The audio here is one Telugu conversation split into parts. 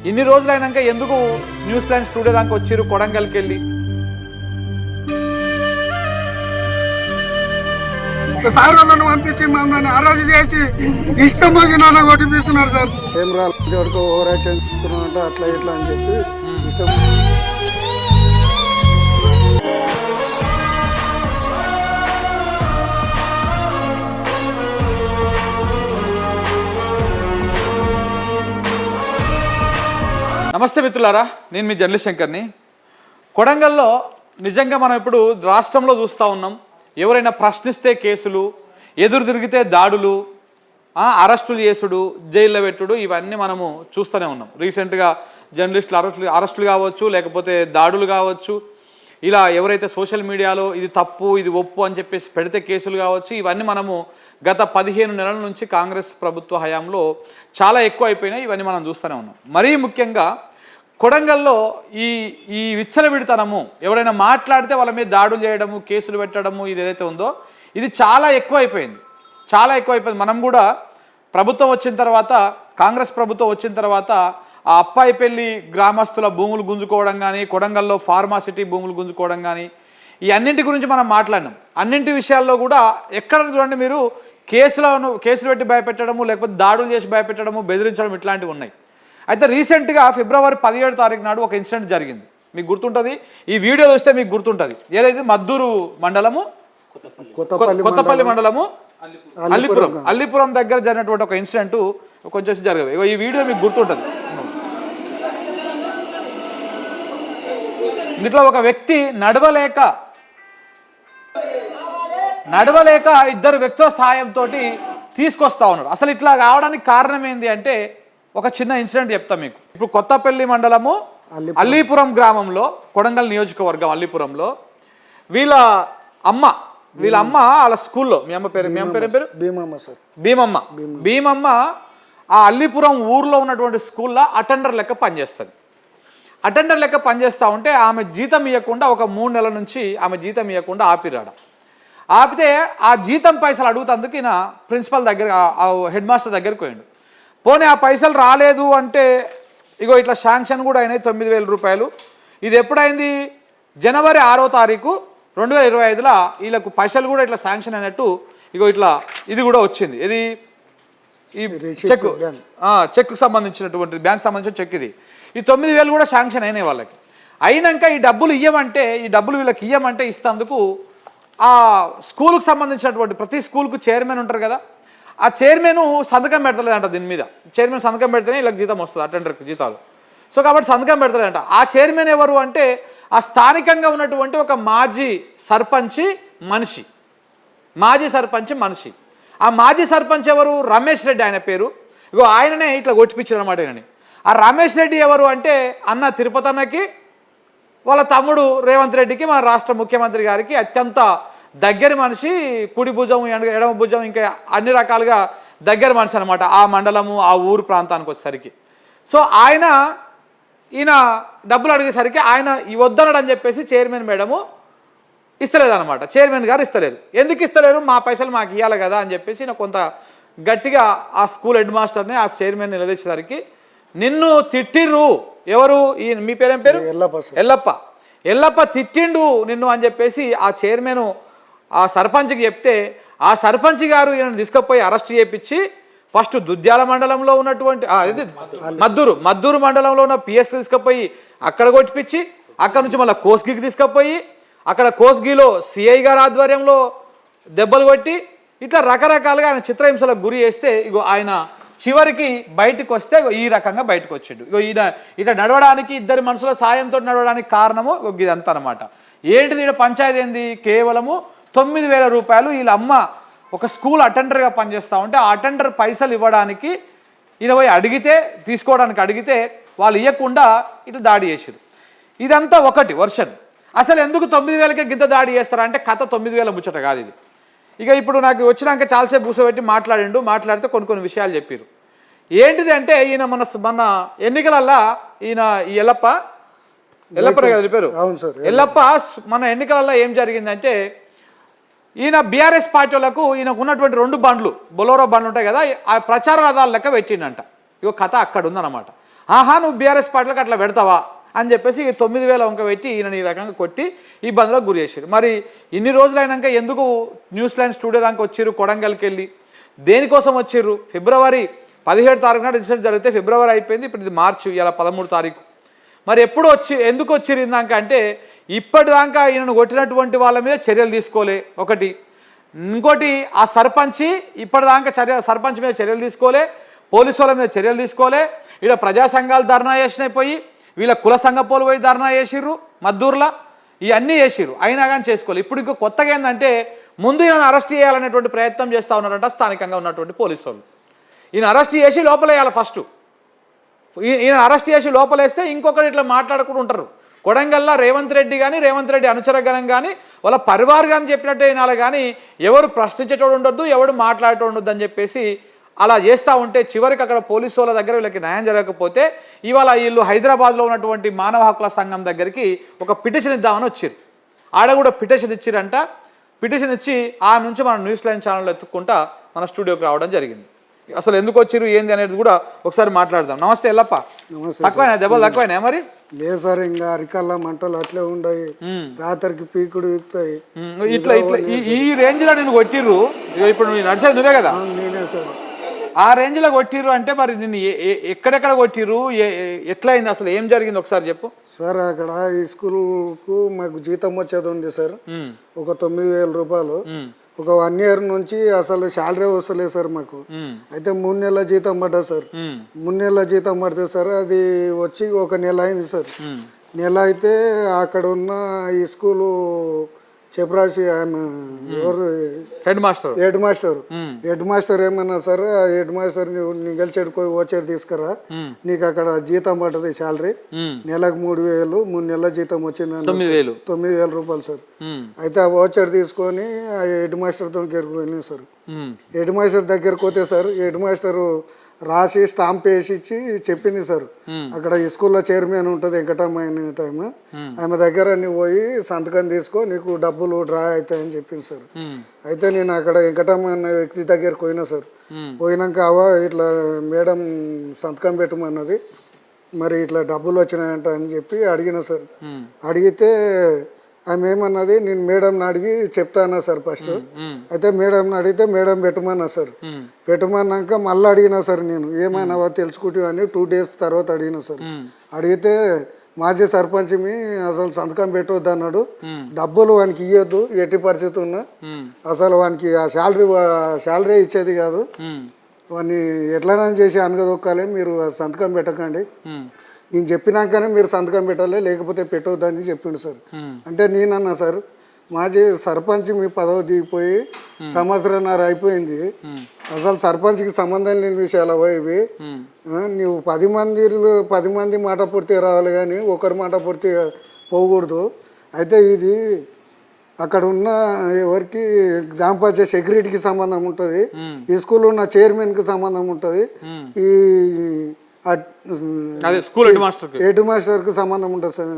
ఇన్ని రోజులైనాక ఎందుకు న్యూజిలాండ్ స్టూడియో దాకా వచ్చిర్రు కొడంగల్కి వెళ్ళి? సార్ నన్ను పంపించి మమ్మల్ని అరెస్ట్ చేసి ఇష్టం నన్ను కొట్టిపిస్తున్నారు సార్. ఏం రాలేదు ఓవరాక్షన్ అంటే అట్లా ఇట్లా అని చెప్పి ఇష్టం. నమస్తే మిత్రులారా, నేను మీ జర్నలిస్ట్ శంకర్ని. కొడంగల్లో నిజంగా మనం ఇప్పుడు రాష్ట్రంలో చూస్తూ ఉన్నాం. ఎవరైనా ప్రశ్నిస్తే కేసులు, ఎదురు తిరిగితే దాడులు, అరెస్టులు చేసుడు, జైల్లో పెట్టుడు, ఇవన్నీ మనము చూస్తూనే ఉన్నాం. రీసెంట్గా జర్నలిస్టులు అరెస్టులు కావచ్చు, లేకపోతే దాడులు కావచ్చు, ఇలా ఎవరైతే సోషల్ మీడియాలో ఇది తప్పు ఇది ఒప్పు అని చెప్పేసి పెడితే కేసులు కావచ్చు, ఇవన్నీ మనము గత 15 నెలల నుంచి కాంగ్రెస్ ప్రభుత్వ హయాంలో చాలా ఎక్కువ అయిపోయినాయి. ఇవన్నీ మనం చూస్తూనే ఉన్నాం. మరీ ముఖ్యంగా కొడంగల్లో ఈ విచ్చలవిడితనము, ఎవరైనా మాట్లాడితే వాళ్ళ మీద దాడులు చేయడము, కేసులు పెట్టడము, ఇది ఏదైతే ఉందో ఇది చాలా ఎక్కువైపోయింది. మనం కూడా ప్రభుత్వం వచ్చిన తర్వాత, కాంగ్రెస్ ప్రభుత్వం వచ్చిన తర్వాత ఆ అప్పాయిపల్లి గ్రామస్తుల భూములు గుంజుకోవడం కానీ, కొడంగల్లో ఫార్మాసిటీ భూములు గుంజుకోవడం కానీ, ఈ అన్నింటి గురించి మనం మాట్లాడినాం. అన్నింటి విషయాల్లో కూడా ఎక్కడ చూడండి మీరు కేసులు పెట్టి భయపెట్టడము, లేకపోతే దాడులు చేసి భయపెట్టడము, బెదిరించడం, ఇట్లాంటివి ఉన్నాయి. అయితే రీసెంట్గా ఫిబ్రవరి 17 తారీఖు నాడు ఒక ఇన్సిడెంట్ జరిగింది. మీకు గుర్తుంటుంది, ఈ వీడియో చూస్తే మీకు గుర్తుంటుంది. ఏదైతే మద్దూరు మండలము, కొత్తపల్లి మండలము, అల్లిపురం దగ్గర జరిగినటువంటి ఒక ఇన్సిడెంట్ కొంచెం జరిగింది. ఈ వీడియో మీకు గుర్తుంటుంది. ఇందులో ఒక వ్యక్తి నడవలేక ఇద్దరు వ్యక్తుల సహాయంతో తీసుకొస్తా ఉన్నారు. అసలు ఇట్లా కావడానికి కారణం ఏంటి అంటే ఒక చిన్న ఇన్సిడెంట్ చెప్తా మీకు. ఇప్పుడు కొత్తపల్లి మండలము అల్లీపురం గ్రామంలో, కొడంగల్ నియోజకవర్గం అల్లీపురంలో వీళ్ళ అమ్మ వాళ్ళ స్కూల్లో, మీ అమ్మ పేరు భీమమ్మ ఆ అల్లీపురం ఊర్లో ఉన్నటువంటి స్కూల్లో అటెండర్ లెక్క పనిచేస్తూ ఉంటే ఆమె జీతం ఇవ్వకుండా ఒక 3 నెలల నుంచి ఆమె జీతం ఇవ్వకుండా ఆపితే ఆ జీతం పైసలు అడుగుతందుకు ఈయన ప్రిన్సిపల్ దగ్గర, హెడ్ మాస్టర్ దగ్గరికి పోయిండు. పోనీ ఆ పైసలు రాలేదు అంటే ఇగో ఇట్లా శాంక్షన్ కూడా అయినాయి 9,000 రూపాయలు. ఇది ఎప్పుడైంది? జనవరి 6వ తారీఖు 2025లో వీళ్ళకు పైసలు కూడా ఇట్లా శాంక్షన్ అయినట్టు ఇగో ఇట్లా ఇది కూడా వచ్చింది. ఇది ఈ చెక్కు సంబంధించినటువంటి బ్యాంక్ సంబంధించిన చెక్. ఈ 9,000 కూడా శాంక్షన్ అయినాయి వాళ్ళకి. అయినాక ఈ డబ్బులు వీళ్ళకి ఇవ్వమంటే ఇస్తందుకు ఆ స్కూల్కి సంబంధించినటువంటి ప్రతి స్కూల్కు చైర్మన్ ఉంటారు కదా, ఆ చైర్మన్ సంతకం పెడతలేదంట. దీని మీద చైర్మన్ సంతకం పెడితేనే వీళ్ళకి జీతం వస్తుంది, అటెండర్కి జీతాలు. సో కాబట్టి సంతకం పెడతలేదంట. ఆ చైర్మన్ ఎవరు అంటే ఆ స్థానికంగా ఉన్నటువంటి ఒక మాజీ సర్పంచ్ మనిషి. ఆ మాజీ సర్పంచ్ ఎవరు? రమేష్ రెడ్డి ఆయన పేరు. ఇగో ఆయననే ఇట్లా కొట్టిపించారు అనమాట ఈయనని. ఆ రమేష్ రెడ్డి ఎవరు అంటే అన్న తిరుపతి అన్నకి, వాళ్ళ తమ్ముడు రేవంత్ రెడ్డికి, మన రాష్ట్ర ముఖ్యమంత్రి గారికి అత్యంత దగ్గర మనిషి. కుడి భుజం, ఎడమ భుజం, ఇంకా అన్ని రకాలుగా దగ్గర మనిషి అనమాట ఆ మండలము, ఆ ఊరు ప్రాంతానికి వచ్చేసరికి. సో ఈయన డబ్బులు అడిగేసరికి ఆయన వద్దనడు అని చెప్పేసి చైర్మన్ మేడము ఇస్తలేదు అనమాట. చైర్మన్ గారు ఇస్తలేదు. ఎందుకు ఇస్తలేరు? మా పైసలు మాకు ఇవ్వాలి కదా అని చెప్పేసి ఈయన కొంత గట్టిగా ఆ స్కూల్ హెడ్ మాస్టర్ని, ఆ చైర్మన్ నిలదీసేసరికి, నిన్ను తిట్టిర్రు ఎవరు? మీ పేరేం పేరు? ఎల్లప్ప తిట్టిండు నిన్ను అని చెప్పేసి ఆ చైర్మన్ ఆ సర్పంచ్కి చెప్తే, ఆ సర్పంచ్ గారు ఈయనను తీసుకుపోయి అరెస్ట్ చేయించి ఫస్ట్ దుద్యాల మండలంలో ఉన్నటువంటి మద్దూరు మండలంలో ఉన్న పిఎస్కి తీసుకుపోయి అక్కడ కొట్టిపించి, అక్కడ నుంచి మళ్ళీ కోస్గికి తీసుకుపోయి అక్కడ కోస్గిలో సిఐ గారి ఆధ్వర్యంలో దెబ్బలు కొట్టి ఇట్లా రకరకాలుగా ఆయన చిత్రహింసలకు గురి చేస్తే ఇగో ఆయన చివరికి బయటకు వస్తే ఈ రకంగా బయటకు వచ్చిండు. ఇగో ఇట్లా నడవడానికి ఇద్దరి మనుషుల సాయంతో నడవడానికి కారణము ఇదంతా అనమాట. ఏంటిది? ఇక్కడ పంచాయతీ ఏంది? కేవలము 9,000 రూపాయలు వీళ్ళ అమ్మ ఒక స్కూల్ అటెండర్గా పనిచేస్తూ ఉంటే ఆ అటెండర్ పైసలు ఇవ్వడానికి ఈయన పోయి తీసుకోవడానికి అడిగితే వాళ్ళు ఇవ్వకుండా ఇట్లా దాడి చేసారు. ఇదంతా ఒకటి వర్షన్. అసలు ఎందుకు 9,000కే గింత దాడి చేస్తారా అంటే కథ 9,000 ముచ్చట కాదు ఇది. ఇక ఇప్పుడు నాకు వచ్చినాక చాలాసేపు కూర్చోబెట్టి మాట్లాడితే కొన్ని విషయాలు చెప్పారు. ఏంటిది అంటే ఈయన మన ఎన్నికలల్లా ఈయన ఈ ఎల్లప్ప కదా పేరు, ఎల్లప్ప మన ఎన్నికలలో ఏం జరిగిందంటే ఈయన బీఆర్ఎస్ పార్టీ వాళ్ళకు ఈయనకు ఉన్నటువంటి 2 బండ్లు, బొలోరో బండ్లు ఉంటాయి కదా, ఆ ప్రచార రథాల లెక్క పెట్టిండంట. ఇగో కథ అక్కడ ఉందన్నమాట. ఆహా నువ్వు బీఆర్ఎస్ పార్టీలకు అట్లా పెడతావా అని చెప్పేసి 9,000 వంక పెట్టి ఈయన ఈ రకంగా కొట్టి ఇబ్బందులకు గురి చేశారు. మరి ఇన్ని రోజులైనాక ఎందుకు న్యూస్ లైన్ స్టూడియో దాకా వచ్చిర్రు, కొడంగల్కి వెళ్ళి దేనికోసం వచ్చిర్రు? ఫిబ్రవరి 17 తారీఖున రిజిస్టర్ జరిగితే ఫిబ్రవరి అయిపోయింది, ఇప్పుడు ఇది మార్చి, ఇలా 13 తారీఖు. మరి ఎందుకు వచ్చిర్రు ఇందాక అంటే ఇప్పటిదాకా ఈయనను కొట్టినటువంటి వాళ్ళ మీద చర్యలు తీసుకోలే ఒకటి. ఇంకోటి ఆ సర్పంచి ఇప్పటిదాకా సర్పంచ్ మీద చర్యలు తీసుకోలే, పోలీసు వాళ్ళ మీద చర్యలు తీసుకోలే. ఇక్కడ ప్రజా సంఘాలు ధర్నా చేసినాయి, పోయి వీళ్ళ కుల సంఘ పోలు పోయి ధర్నా చేసిర్రు మద్దూరులో, ఇవన్నీ చేసిర్రు, అయినా కానీ చేసుకోవాలి. ఇప్పుడు ఇంకో కొత్తగా ఏంటంటే ముందు ఈయన అరెస్ట్ చేయాలనేటువంటి ప్రయత్నం చేస్తూ ఉన్నారంట స్థానికంగా ఉన్నటువంటి పోలీసు వాళ్ళు. ఈయన అరెస్ట్ చేసి లోపలేయాలి ఫస్ట్. ఈయన అరెస్ట్ చేసి లోపలేస్తే ఇంకొకరు ఇట్లా మాట్లాడుకుంటూ ఉంటారు. కొడంగల్లో రేవంత్ రెడ్డి కానీ రేవంత్ రెడ్డి అనుచరగణం కానీ వాళ్ళ పరివార్ కానీ చెప్పినట్టే వినాలి, కానీ ఎవరు ప్రశ్నించేటోడు ఉండొద్దు, ఎవడు మాట్లాడేటోడు ఉండొద్దు అని చెప్పేసి అలా చేస్తూ ఉంటే చివరికి అక్కడ పోలీసు వాళ్ళ దగ్గర వీళ్ళకి న్యాయం జరగకపోతే ఇవాళ వీళ్ళు హైదరాబాద్లో ఉన్నటువంటి మానవ హక్కుల సంఘం దగ్గరికి ఒక పిటిషన్ ఇద్దామని వచ్చారు. ఆడ కూడా పిటిషన్ ఇచ్చిరంట. పిటిషన్ ఇచ్చి ఆ నుంచి మన న్యూస్ లైన్ ఛానల్లో ఎత్తుక్కుంటా మన స్టూడియోకి రావడం జరిగింది. అసలు ఎందుకు వచ్చిర్రు ఏంది అనేది కూడా ఒకసారి మాట్లాడదాం. నమస్తే ఎల్లప్ప. తక్కువైనా దెబ్బలు తక్కువైనా మరి? లేదు సార్, ఇంకా అరికల్లా మంటలు అట్లే ఉండయి, రాత్రికి పీకుడు ఎక్కుతాయి. ఇట్లా ఇట్లా ఈ రేంజ్ లో నేను కొట్టిర్రు, ఇప్పుడు నువ్వు నడిచేది నువ్వే కదా? నేనే సార్. ఆ రేంజ్ లో కొట్టిర్రు అంటే మరి నిన్ను ఎక్కడెక్కడ కొట్టిర్రు, ఎట్లా అయింది, అసలు ఏం జరిగింది ఒకసారి చెప్పు సార్. అక్కడ ఈ స్కూల్కు మాకు జీతం వచ్చేది ఉంది సార్, ఒక 9,000 రూపాయలు. ఒక 1 year నుంచి అసలు శాలరీ వస్తలేదు సార్ మాకు. అయితే 3 నెలల జీతం పడ్డా సార్. 3 నెలల జీతం పడితే సార్ అది వచ్చి 1 నెల అయింది సార్. నెల అయితే అక్కడ ఉన్న ఈ స్కూలు చెప్రాసి ఎవరు హెడ్ మాస్టర్ ఏమన్నా సార్, హెడ్ మాస్టర్ నీ గెలిచేడుకోయి వచ్చేది తీసుకురా, నీకు అక్కడ జీతం పడ్డది శాలరీ, నెలకు 3,000, 3 నెలల జీతం వచ్చింది 9,000 రూపాయలు సార్. అయితే ఆ ఓచర్ తీసుకొని ఆ హెడ్ మాస్టర్ దగ్గరకు వెళ్ళింది సార్. హెడ్ మాస్టర్ దగ్గరకు పోతే సార్ హెడ్ మాస్టర్ రాసి స్టాంప్ వేసి ఇచ్చి చెప్పింది సార్, అక్కడ ఈ స్కూల్లో చైర్మన్ ఉంటుంది వెంకటమ్మ అనే టైం, ఆమె దగ్గర నువ్వు పోయి సంతకం తీసుకో, నీకు డబ్బులు డ్రా అవుతాయని చెప్పింది సార్. అయితే నేను అక్కడ వెంకటమ్మ అనే వ్యక్తి దగ్గరకు పోయినా సార్. పోయినాక ఇట్లా మేడం సంతకం పెట్టమన్నది, మరి ఇట్లా డబ్బులు వచ్చినాయంట అని చెప్పి అడిగిన సార్. అడిగితే ఆమె ఏమన్నది, నేను మేడంని అడిగి చెప్తానా సార్ ఫస్ట్. అయితే మేడంని అడిగితే మేడం పెట్టమన్నా సార్. పెట్టమన్నాక మళ్ళీ అడిగినా సార్, నేను ఏమైనావా తెలుసుకుంటా అని 2 days తర్వాత అడిగినా సార్. అడిగితే మాజీ సర్పంచ్ మీ అసలు సంతకం పెట్టవద్దు అన్నాడు, డబ్బులు వానికి ఇవ్వద్దు ఎట్టి పరిస్థితి ఉన్నా, అసలు వానికి ఆ శాలరీ ఇచ్చేది కాదు, వాడిని ఎట్లైనా చేసి అనగదొక్కాలి, మీరు సంతకం పెట్టకండి, నేను చెప్పినాకనే మీరు సంతకం పెట్టాలి, లేకపోతే పెట్టవద్దని చెప్పిండు సార్. అంటే నేనన్నా సార్, మాజీ సర్పంచ్ మీ పదవి దిగిపోయి 1.5 సంవత్సరాలు అయిపోయింది, అసలు సర్పంచ్కి సంబంధం లేని విషయాలు ఇవి, నువ్వు 10 మంది మాట పూర్తిగా రావాలి కానీ ఒకరి మాట పూర్తిగా పోకూడదు. అయితే ఇది అక్కడ ఉన్న ఎవరికి గ్రామ పంచాయతీ సెక్రటరీకి సంబంధం ఉంటుంది, ఈ స్కూల్లో ఉన్న చైర్మన్కి సంబంధం ఉంటుంది, ఈ హెడ్ మాస్టర్కి సంబంధం ఉంటుంది సార్.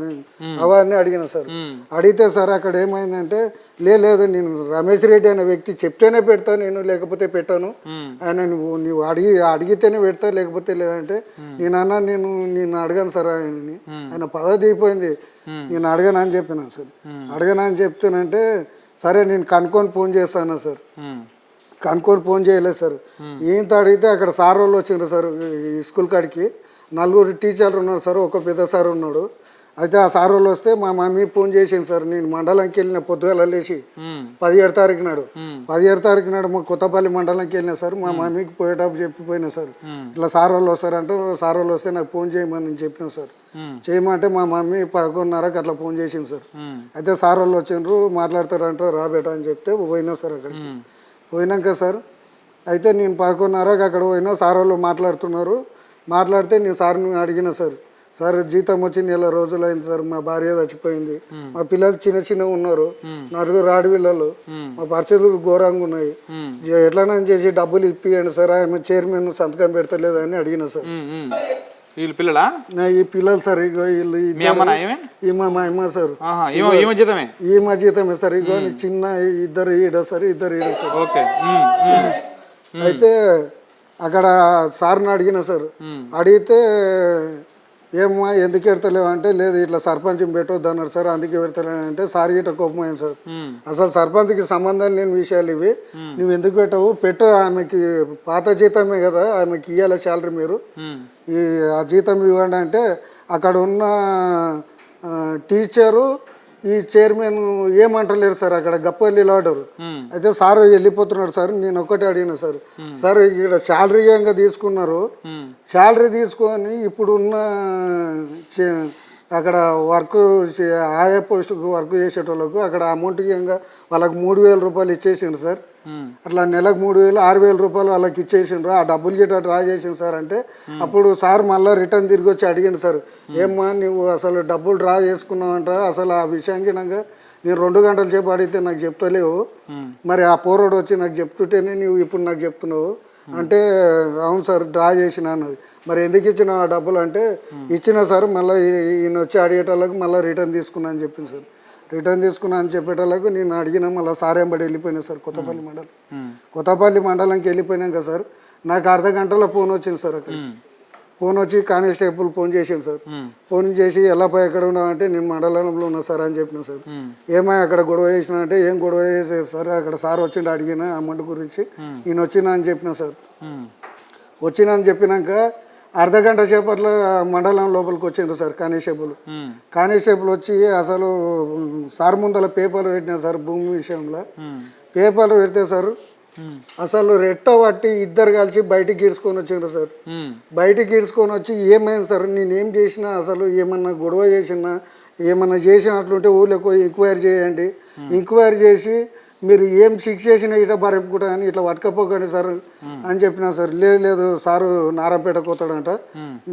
అవన్నీ అడిగిన సార్. అడిగితే సార్ అక్కడ ఏమైందంటే, లేదు నేను రమేష్ రెడ్డి అనే వ్యక్తి చెప్తేనే పెడతా, నేను లేకపోతే పెట్టాను, ఆయన నువ్వు అడిగితేనే పెడతా, లేకపోతే లేదంటే నేను అడగాను సార్ ఆయనని, ఆయన పదవి దిగిపోయింది, నేను అడగాను అని చెప్పినా సార్. అడగాను అని చెప్తానంటే సరే నేను కనుక్కొని ఫోన్ చేస్తాను సార్. కనుక్కొని ఫోన్ చేయలేదు సార్. ఏంత అడిగితే అక్కడ సార్ వాళ్ళు వచ్చిండ్రు సార్, ఈ స్కూల్ కాడికి 4 టీచర్లు ఉన్నారు సార్, ఒక పెద్ద సార్ ఉన్నాడు. అయితే ఆ సార్ వాళ్ళు వస్తే మా మమ్మీ ఫోన్ చేసింది సార్. నేను మండలంకి వెళ్ళిన పొద్దుగాల లేచి 17 తారీఖు నాడు మా కొత్తపల్లి మండలంకి వెళ్ళినా సార్. మా మమ్మీకి పోయేటప్పుడు చెప్పిపోయినా సార్, ఇట్లా సార్ వాళ్ళు వస్తారంటే, సార్ వాళ్ళు వస్తే నాకు ఫోన్ చేయమని నేను చెప్పిన సార్. చేయమంటే మా మమ్మీ 11:30కి అట్లా ఫోన్ చేసింది సార్. అయితే సార్ వాళ్ళు వచ్చిండ్రు, మాట్లాడతారంట రాబేట అని చెప్తే పోయినా సార్. అక్కడికి పోయినాక సార్ అయితే నేను 11:30కి అక్కడ పోయినా, సార్ వాళ్ళు మాట్లాడితే నేను సార్ని అడిగిన సార్ జీతం వచ్చి 1 నెల రోజులు అయింది సార్, మా భార్య చచ్చిపోయింది, మా పిల్లలు చిన్న ఉన్నారు, 4 ఆడపిల్లలు, మా పరిస్థితులు ఘోరంగా ఉన్నాయి, ఎట్లైనా చేసి డబ్బులు ఇప్పియండి సార్, ఆమె చైర్మన్ సంతకం పెడతలేదు అని అడిగిన సార్. ఈ పిల్లలు సార్, ఇగో వీళ్ళు మా అమ్మ సార్, ఈమె జీతమే సార్, ఇగో చిన్న ఇద్దరు ఈడ సార్. అయితే అక్కడ సార్ని అడిగిన సార్, అడిగితే ఏమ్మా ఎందుకు పెడతలేవు అంటే, లేదు ఇట్లా సర్పంచ్ని పెట్టొద్దు అన్నారు సార్, అందుకే పెడతలేను అంటే సార్ గిట్ట కోపమైంది సార్. అసలు సర్పంచ్కి సంబంధం లేని విషయాలు ఇవి, నువ్వు ఎందుకు పెట్టవు, పెట్టు, ఆమెకి పాత జీతమే కదా, ఆమెకి ఇవ్వాలి శాలరీ, మీరు ఆ జీతం ఇవ్వండి అంటే, అక్కడ ఉన్న టీచరు ఈ చైర్మన్ ఏమంటలేరు సార్, అక్కడ గప్పల్లి లాడరు. అయితే సార్ వెళ్ళిపోతున్నాడు సార్. నేను ఒక్కటే అడిగిన సార్, సార్ ఇక్కడ శాలరీ ఏంగా తీసుకున్నారు, శాలరీ తీసుకొని ఇప్పుడున్న అక్కడ వర్క్ ఆయా పోస్టుకు వర్క్ చేసేటోళ్ళకు అక్కడ అమౌంట్కి ఇంకా వాళ్ళకి 3,000 రూపాయలు ఇచ్చేసిండ్రు సార్. అట్లా నెలకు 3,000 6,000 రూపాయలు వాళ్ళకి ఇచ్చేసిండ్రు. ఆ డబ్బులు గిట్ట డ్రా చేసింది సార్ అంటే, అప్పుడు సార్ మళ్ళీ రిటర్న్ తిరిగి వచ్చి అడిగిండు సార్, ఏమ్మా నువ్వు అసలు డబ్బులు డ్రా చేసుకున్నావంట, అసలు ఆ విషయానికి నాకు నేను 2 గంటల సేపు అడిగితే నాకు చెప్తలేవు, మరి ఆ పోరాడు వచ్చి నాకు చెప్తుంటేనే నువ్వు ఇప్పుడు నాకు చెప్తున్నావు అంటే, అవును సార్ డ్రా చేసిన అన్నది. మరి ఎందుకు ఇచ్చిన ఆ డబ్బులు అంటే, ఇచ్చిన సార్ మళ్ళీ ఈయన వచ్చి అడిగేటోళ్ళకి మళ్ళీ రిటర్న్ తీసుకున్నా అని చెప్పింది సార్. రిటర్న్ తీసుకున్నా అని చెప్పేటోళ్ళకు నేను అడిగినా, మళ్ళీ సార్ ఎంబడి వెళ్ళిపోయినా సార్ కొత్తపల్లి మండలం. కొత్తపల్లి మండలంకి వెళ్ళిపోయినాక సార్ నాకు అర్ధ గంటలో ఫోన్ వచ్చింది సార్. అక్కడ ఫోన్ వచ్చి కానిస్టేబుల్ ఫోన్ చేసిండు సార్. ఫోన్ చేసి ఎల్లపై ఎక్కడ ఉన్నామంటే నేను మండలంలో ఉన్నా సార్ అని చెప్పిన సార్. ఏమై అక్కడ గొడవ చేసినా అంటే, ఏం గొడవ చేసేది సార్, అక్కడ సార్ వచ్చిండు అడిగిన అమౌంట్ గురించి, నేను వచ్చినా అని చెప్పిన సార్. వచ్చినా అని చెప్పినాక అర్ధ గంట సేపట్లో మండలం లోపలికి వచ్చిండ్రు సార్ కానిస్టేబుల్. కానిస్టేబుల్ వచ్చి అసలు సార్ ముందర పేపర్లు పెట్టినా సార్, భూమి విషయంలో పేపర్లు పెడితే సార్ అసలు రెట్ట పట్టి ఇద్దరు కలిసి బయటికి గీడ్చుకొని వచ్చిండ్రు సార్. బయటికి గీడ్చుకొని వచ్చి ఏమైంది సార్, నేనేం చేసినా, అసలు ఏమన్నా గొడవ చేసినా, ఏమన్నా చేసినట్లుంటే ఊళ్ళో ఎంక్వైరీ చేయండి, ఎంక్వైరీ చేసి మీరు ఏం శిక్ష చేసినా ఇట్లా బరింపుకుంటా అని ఇట్లా పట్టుకపోకండి సార్ అని చెప్పినా సార్. లేదు సారు నారంపేట పోతాడంట,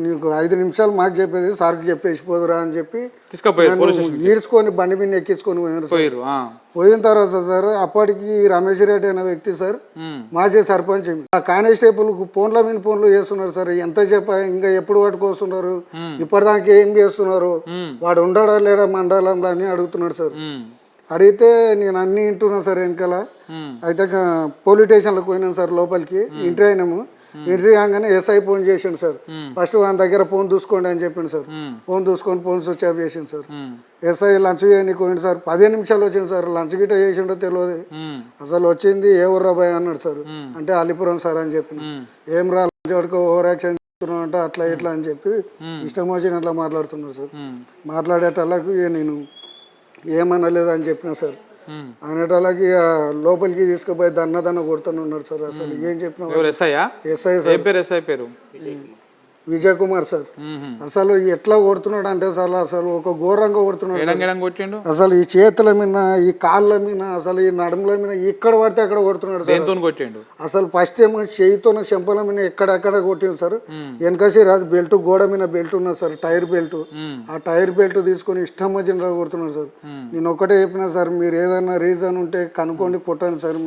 నీకు 5 నిమిషాలు మాకు చెప్పేది సార్కి చెప్పేసి పోదురా అని చెప్పి ఈడ్చుకొని బండి మీద ఎక్కించుకొని పోయారు. పోయిన తర్వాత సార్ అప్పటికి రమేష్ రెడ్డి అనే వ్యక్తి సార్ మాజీ సర్పంచ్, ఆ కానిస్టేబుల్ ఫోన్ల మీద ఫోన్లు చేస్తున్నారు సార్. ఎంత చెప్పా ఇంకా ఎప్పుడు పట్టుకొస్తున్నారు, ఇప్పటిదాకా ఏం చేస్తున్నారు, వాడు ఉండడా లేడా మండలంలో అని అడుగుతున్నాడు సార్. అడిగితే నేను అన్ని వింటున్నా సార్ వెనకాల. అయితే పోలీస్ స్టేషన్లోకి పోయినాను సార్, లోపలికి ఎంట్రీ అయినాము. ఎంట్రీ కాగానే ఎస్ఐ ఫోన్ చేసిండు సార్. ఫస్ట్ వాళ్ళ దగ్గర ఫోన్ చూసుకోండి అని చెప్పిండు సార్. ఫోన్ చూసుకొని ఫోన్ స్విచ్ ఆఫ్ చేసిండు సార్. ఎస్ఐ లంచ్ చేయడానికి పోయింది సార్. 15 నిమిషాలు వచ్చింది సార్. లంచ్ గిట్ట చేసిండో తెలియదు. అసలు వచ్చింది ఏ ఊర్రా బాయ్ అన్నాడు సార్. అంటే అలీపురం సార్ అని చెప్పిన. ఏం రా లంచ్ పడుకో ఓవర్ యాక్షన్ చేస్తున్నావు అంటే అట్లా ఇట్లా అని చెప్పి ఇష్టం వచ్చినట్లా మాట్లాడుతున్నారు సార్. మాట్లాడేటళ్ళకు నేను ఏమనలేదు అని చెప్పిన సార్. అనేటోళ్ళకి లోపలికి తీసుకుపోయి దన్న కొడుతూనే ఉన్నాడు సార్. అసలు ఏం చెప్పిన SI sir Vijay Kumar sir. అసలు ఎట్లా కొడుతున్నాడు అంటే సార్, అసలు ఒక ఘోరంగా కొడుతున్నాడు. అసలు ఈ చేతుల మీద, ఈ కాళ్ళ మీద, అసలు ఈ నడుముల మీద ఎక్కడ పడితే అక్కడ కొడుతున్నాడు సార్. అసలు ఫస్ట్ ఏమో చేయితో చెంపల మీద ఎక్కడెక్కడ కొట్టింది సార్. వెనకసి రాదు బెల్ట్, గోడ మీద బెల్ట్ ఉన్నది సార్, టైర్ బెల్ట్. ఆ టైర్ బెల్ట్ తీసుకొని ఇష్టం వచ్చిన కొడుతున్నాడు సార్. నేను ఒక్కటే చెప్పినా సార్, మీరు ఏదైనా రీజన్ ఉంటే కనుక్కోండి, కొట్టండి సార్.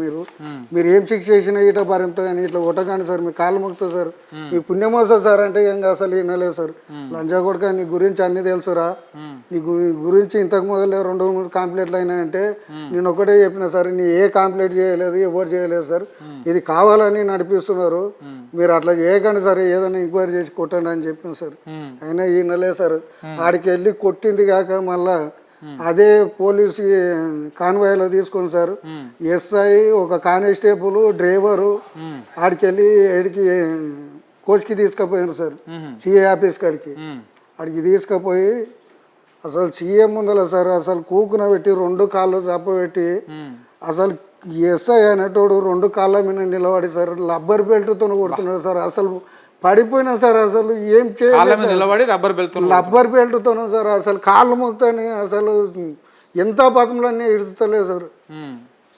మీరు ఏం శిక్ష చేసినా ఇట్లా భరింపుతా కానీ ఇట్లా కొట్టకండి సార్, మీ కాళ్ళు మొక్కుతా సార్, మీ పుణ్యం వస్తుంది సార్ అంటే ఇంకా అసలు వినలేదు సార్. లంజా కొడుక నీ గురించి అన్ని తెలుసురా, నీ గురించి ఇంతకు మొదలు 2-3 కంప్లైంట్లు అయినాయంటే నేను ఒకటే చెప్పిన సార్, నీ ఏ కంప్లైంట్ చేయలేదు, ఎవరు చేయలేదు సార్, ఇది కావాలని నడిపిస్తున్నారు, మీరు అట్లా చేయకండి సార్, ఏదైనా ఎంక్వైరీ చేసి కొట్టండి అని చెప్పిన సార్. అయినా వినలేదు సార్. ఆడికి వెళ్ళి కొట్టింది కాక మళ్ళా అదే పోలీసు కాన్వాయ్లో తీసుకుని సార్ ఎస్ఐ, ఒక కానిస్టేబుల్, డ్రైవరు ఆడికి వెళ్ళి ఏడికి కోచ్కి తీసుకుపోయారు సార్. సిఏ ఆఫీస్ కాడికి ఆడికి తీసుకుపోయి అసలు సీఎం ముందల సార్ అసలు కూకున పెట్టి 2 కాళ్ళు చప్పబెట్టి అసలు ఎస్ఐ అనేటోడు 2 కాళ్ళ మీద నిలబడి సార్ రబ్బర్ బెల్ట్తో కొడుతున్నాడు సార్. అసలు పడిపోయినా సార్, అసలు ఏం చేయాలి, రబ్బర్ బెల్ట్తోనే సార్. అసలు కాళ్ళు మొక్తాని అసలు ఎంత పథంలన్నీ ఇడుతలేదు సార్.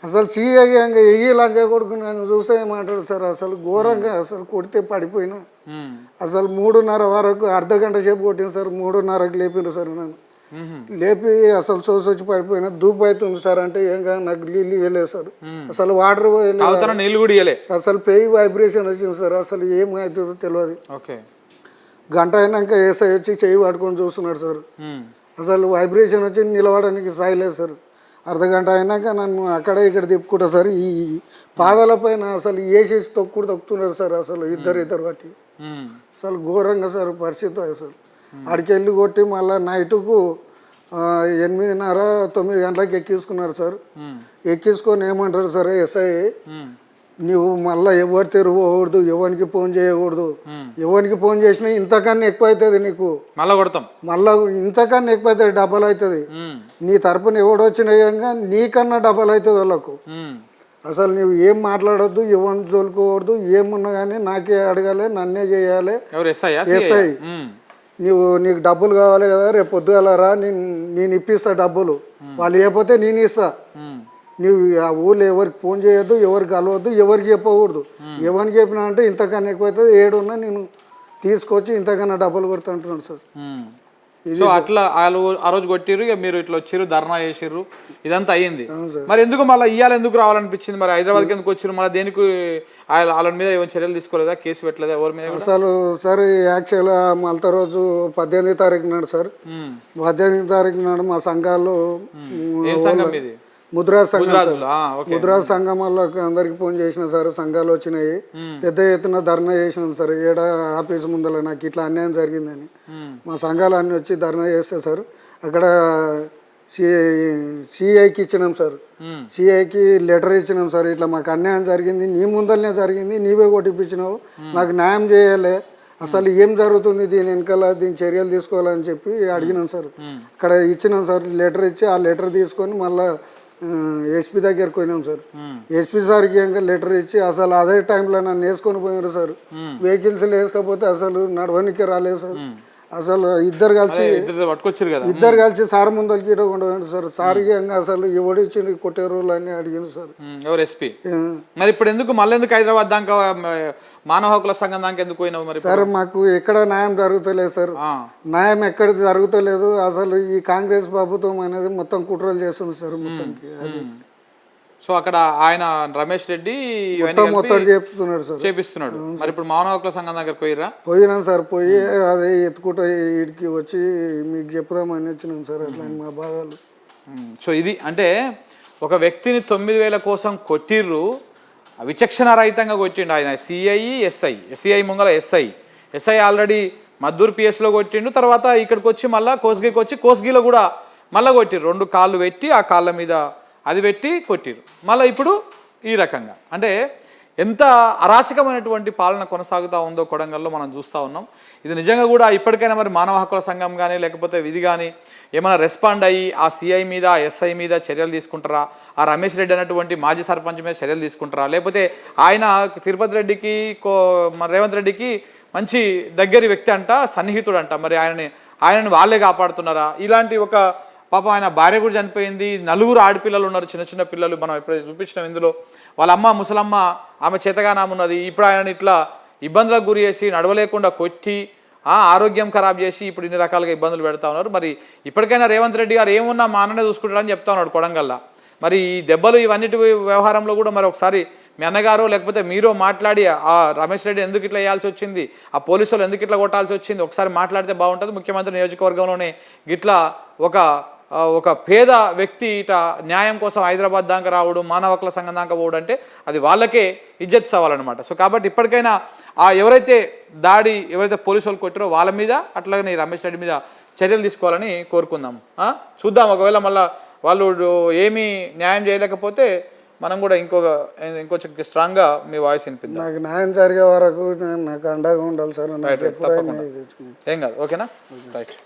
అసలు సీఐ ఇంకా ఎయ్యి లంచా కొడుకు నన్ను చూస్తే ఏమంటాడు సార్. అసలు ఘోరంగా అసలు కొడితే పడిపోయినా. అసలు 3:30 వరకు అర్ధ గంట సేపు కొట్టిన సార్. 3:30కి లేపినారు సార్ నన్ను. లేపి అసలు వచ్చి పడిపోయినా. దూపు అవుతుంది సార్ అంటే ఏం కాదు, నాకు నీళ్ళు ఇవ్వలేదు సార్. అసలు వాటర్ అసలు పెయి వైబ్రేషన్ వచ్చింది సార్. అసలు ఏమవుతుందో తెలియదు. గంట అయినాక ఏసై వచ్చి చెయ్యి పట్టుకొని చూస్తున్నాడు సార్. అసలు వైబ్రేషన్ వచ్చి నిలవడానికి సాయలేదు సార్. అర్ధగంట అయినాక నన్ను అక్కడ ఇక్కడ తిప్పుకుంటా సార్. ఈ పాదాల పైన అసలు వేసేసి తొక్కుతున్నారు సార్. అసలు ఇద్దరు బట్టి అసలు ఘోరంగా సార్ పరిస్థితి. అసలు ఆడికి వెళ్ళి కొట్టి మళ్ళీ నైటుకు 8:30, 9 గంటలకు ఎక్కించుకున్నారు సార్. ఎక్కించుకొని ఏమంటారు సార్ ఎస్ఐ, నువ్వు మళ్ళీ ఎవరు తిరగకూడదు, ఎవరికి ఫోన్ చేయకూడదు, ఎవరికి ఫోన్ చేసినా ఇంతకన్నా ఎక్కువ అవుతుంది నీకు, మళ్ళీ కొడతాం, మళ్ళీ ఇంతకన్నా ఎక్కువ అవుతుంది, డబల్ అవుతుంది. నీ తరపున ఎవడు వచ్చినా నీకన్నా డబల్ అవుతుంది వాళ్ళకు. అసలు నువ్వు ఏం మాట్లాడొద్దు, ఎవరిని చోలుకోకూడదు, ఏమున్నా కానీ నాకే అడగాలి, నన్నే చేయాలి. ఎస్ఐ నీకు డబ్బులు కావాలి కదా, రేపు పొద్దుగలరా నేను ఇప్పిస్తా డబ్బులు, వాళ్ళు ఇవ్వకపోతే నేను ఇస్తా. నువ్వు ఆ ఊళ్ళో ఎవరికి ఫోన్ చేయొద్దు, ఎవరికి కలవద్దు, ఎవరికి చెప్పకూడదు. ఎవరికి చెప్పినా అంటే ఇంతకన్నా ఎక్కువైతుంది, ఏడున్నా నేను తీసుకొచ్చి ఇంతకన్నా డబ్బులు కొడుతూ అంటున్నాను సార్. సో అట్లా వాళ్ళు ఆ రోజు కొట్టిర్రు, ఇక మీరు ఇట్లా వచ్చిర్రు, ధర్నా చేసిర్రు, ఇదంతా అయ్యింది. మరి ఎందుకు మళ్ళీ ఇయ్యాలి, ఎందుకు రావాలనిపించింది? మరి హైదరాబాద్కి ఎందుకు వచ్చిర్రు? మళ్ళీ దేనికి వాళ్ళ మీద ఏమైనా చర్యలు తీసుకోలేదా, కేసు పెట్టలేదా ఎవరి మీద? అసలు సార్ యాక్చువల్గా మళ్ళీ రోజు 18వ తారీఖు నాడు సార్, 18వ తారీఖు నాడు మా సంఘాల్లో ముద్రా సంఘం వాళ్ళకి అందరికి ఫోన్ చేసిన సార్. సంఘాలు వచ్చినాయి, పెద్ద ఎత్తున ధర్నా చేసినాం సార్. ఏడా ఆఫీసు ముందర నాకు ఇట్లా అన్యాయం జరిగిందని మా సంఘాలు అన్నీ వచ్చి ధర్నా చేస్తే సార్, అక్కడ సిఐకి ఇచ్చినాం సార్. సిఐకి లెటర్ ఇచ్చినాం సార్, ఇట్లా మాకు అన్యాయం జరిగింది, నీ ముందరనే జరిగింది, నీవే కొట్టిపించినావు, నాకు న్యాయం చేయాలి, అసలు ఏం జరుగుతుంది, దీని వెనకాల దీని చర్యలు తీసుకోవాలని చెప్పి అడిగినాం సార్. అక్కడ ఇచ్చినాం సార్, లెటర్ ఇచ్చి ఆ లెటర్ తీసుకొని మళ్ళీ ఎస్పీ దగ్గరికి పోయినాం సార్. ఎస్పీ సార్కి ఇంకా లెటర్ ఇచ్చి అసలు అదే టైంలో నన్ను వేసుకొని పోయినారు సార్. వెహికల్స్ వేసుకపోతే అసలు నడవనికి రాలేదు సార్. అసలు ఇద్దరు కలిసి సార్ ముందరికి ఇవ్వకుండా సార్. సార్కి అసలు ఎవడు ఇచ్చి కొట్టే రోజులు అని అడిగింది సార్. ఎవరు ఎస్పీ? మరి ఇప్పుడు ఎందుకు మళ్ళీ ఎందుకు హైదరాబాద్ దాకా మానవ హక్కుల సంఘం దాకా ఎందుకు పోయినావు? మరి సార్ మాకు ఎక్కడ న్యాయం జరుగుతలేదు సార్, న్యాయం ఎక్కడ జరుగుతలేదు. అసలు ఈ కాంగ్రెస్ ప్రభుత్వం అనేది మొత్తం కుట్రలు చేస్తుంది సార్ మొత్తానికి. అది సో అక్కడ ఆయన రమేష్ రెడ్డి మొత్తం చెప్తున్నాడు సార్, చేపిస్తున్నాడు. మరి ఇప్పుడు మానవ హక్కుల సంఘం దగ్గర పోయినాం సార్. పోయి అదే ఎత్తుకుంటా వీడికి వచ్చి మీకు చెప్పుదామని వచ్చినాం సార్. అట్లా మా బాధలు. సో ఇది అంటే ఒక వ్యక్తిని 9,000 కోసం కొట్టిర్రు, విచక్షణ రహితంగా కొట్టిండు ఆయన. సిఐ ముంగల ఎస్ఐ ఆల్రెడీ మద్దూరు పిఎస్లో కొట్టిండు. తర్వాత ఇక్కడికి వచ్చి మళ్ళీ కోస్గికి వచ్చి కోస్గిలో కూడా మళ్ళీ కొట్టిర్రు. 2 కాళ్ళు పెట్టి ఆ కాళ్ళ మీద అది పెట్టి కొట్టిరు. మళ్ళీ ఇప్పుడు ఈ రకంగా అంటే ఎంత అరాచకమైనటువంటి పాలన కొనసాగుతూ ఉందో కొడంగల్లో మనం చూస్తూ ఉన్నాం. ఇది నిజంగా కూడా ఇప్పటికైనా మరి మానవ హక్కుల సంఘం కానీ లేకపోతే విధి కానీ ఏమైనా రెస్పాండ్ అయ్యి ఆ సిఐ మీద ఎస్ఐ మీద చర్యలు తీసుకుంటారా, ఆ రమేష్ రెడ్డి అనేటువంటి మాజీ సర్పంచ్ మీద చర్యలు తీసుకుంటారా, లేకపోతే ఆయన తిరుపతి రెడ్డికి రేవంత్ రెడ్డికి మంచి దగ్గరి వ్యక్తి అంట, సన్నిహితుడు అంట, మరి ఆయనని వాళ్ళే కాపాడుతున్నారా? ఇలాంటి ఒక పాపం ఆయన భార్య కూడా చనిపోయింది, 4 ఆడపిల్లలు ఉన్నారు, చిన్న పిల్లలు. మనం ఎప్పుడు చూపించినాం ఇందులో. వాళ్ళ అమ్మ ముసలమ్మ, ఆమె చేతగానామ ఉన్నది. ఇప్పుడు ఆయన ఇట్లా ఇబ్బందులకు గురి చేసి నడవలేకుండా కొట్టి ఆరోగ్యం ఖరాబ్ చేసి ఇప్పుడు ఇన్ని రకాలుగా ఇబ్బందులు పెడతా ఉన్నారు. మరి ఇప్పటికైనా రేవంత్ రెడ్డి గారు ఏమున్నా మా అన్ననే చూసుకుంటారని చెప్తా ఉన్నాడు కొడంగల్లా. మరి ఈ దెబ్బలు ఇవన్నిటి వ్యవహారంలో కూడా మరి ఒకసారి మీ అన్నగారు లేకపోతే మీరు మాట్లాడి ఆ రమేష్ రెడ్డి ఎందుకు ఇట్లా వేయాల్సి వచ్చింది, ఆ పోలీసు వాళ్ళు ఎందుకు ఇట్లా కొట్టాల్సి వచ్చింది ఒకసారి మాట్లాడితే బాగుంటుంది. ముఖ్యమంత్రి నియోజకవర్గంలోనే గిట్లా ఒక పేద వ్యక్తి ఇట న్యాయం కోసం హైదరాబాద్ దాకా రావడం, మానవ హక్కుల సంఘం దాకా పోవడం అంటే అది వాళ్ళకే ఇజ్జత్ సవాలన్నమాట. సో కాబట్టి ఇప్పటికైనా ఎవరైతే పోలీసు వాళ్ళు కొట్టారో వాళ్ళ మీద అట్లాగే రమేష్ రెడ్డి మీద చర్యలు తీసుకోవాలని కోరుకుందాం. చూద్దాం, ఒకవేళ మళ్ళీ వాళ్ళు ఏమీ న్యాయం చేయలేకపోతే మనం కూడా ఇంకొంచెం స్ట్రాంగ్గా మీ వాయిస్ వినిపిద్దాం. నాకు న్యాయం జరిగే వరకు నాకు అండగా ఉండాలి సార్. ఏం కాదు, ఓకేనా? రైట్.